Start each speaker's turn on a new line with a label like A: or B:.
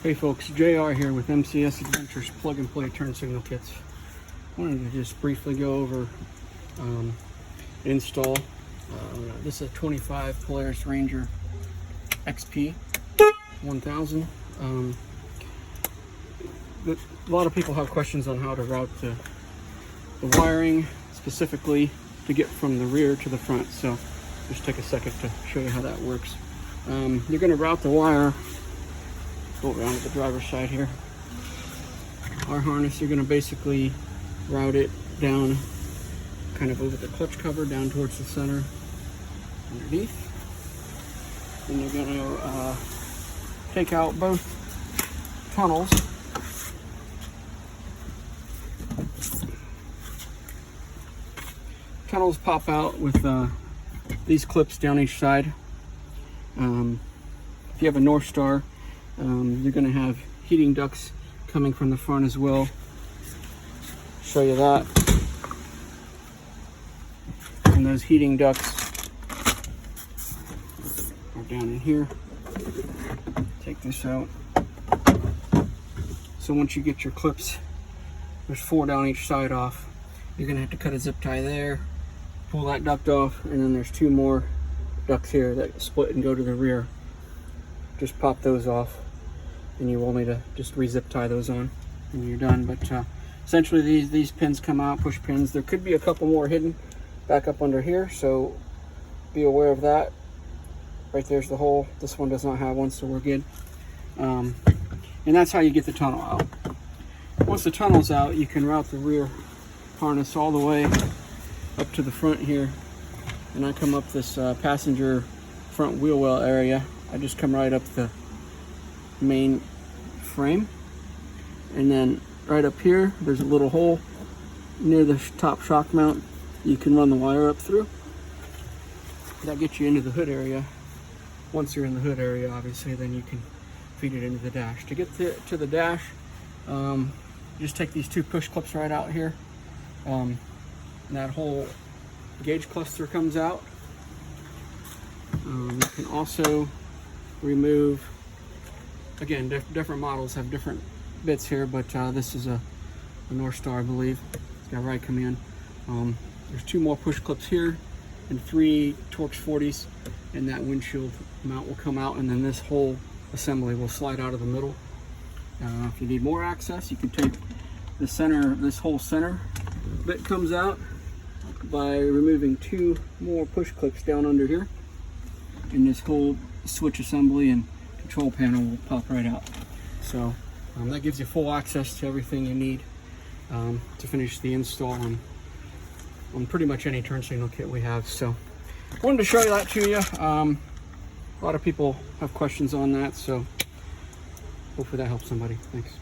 A: Hey folks, JR here with MCS Adventures plug and play turn signal kits. Wanted to just briefly go over install. This is a 25 Polaris Ranger XP 1000. A lot of people have questions on how to route the wiring specifically to get from the rear to the front, so just take a second to show you how that works. You're going to route the wire. Go around to the driver's side here. Our harness, you're going to basically route it down kind of over the clutch cover down towards the center underneath. Then you're going to take out both tunnels. Tunnels pop out with these clips down each side. If you have a North Star, you're going to have heating ducts coming from the front as well. Show you that. And those heating ducts are down in here. Take this out. So once you get your clips, there's 4 down each side off. You're going to have to cut a zip tie there, pull that duct off, and then there's 2 more ducts here that split and go to the rear. Just pop those off, and you will need to just re-zip tie those on and you're done. But essentially these pins come out, push pins. There could be a couple more hidden back up under here, so be aware of that. Right there's the hole. This one does not have one, so we're good. And that's how you get the tunnel out. Once the tunnel's out, you can route the rear harness all the way up to the front here, and I come up this passenger front wheel well area. I just come right up the main frame, and then right up here there's a little hole near the top shock mount. You can run the wire up through. That gets you into the hood area. Once you're in the hood area, obviously, then you can feed it into the dash. To get to the dash, just take these 2 push clips right out here. And that whole gauge cluster comes out. You can also remove, again, different models have different bits here, but this is a North Star, I believe. It's got right command. There's 2 more push clips here and 3 Torx 40s, and that windshield mount will come out, and then this whole assembly will slide out of the middle. If you need more access, you can take the center, this whole center bit comes out by removing 2 more push clips down under here, and this whole switch assembly and control panel will pop right out. So that gives you full access to everything you need to finish the install on pretty much any turn signal kit we have. So I wanted to show you that to you. A lot of people have questions on that, so hopefully that helps somebody. Thanks.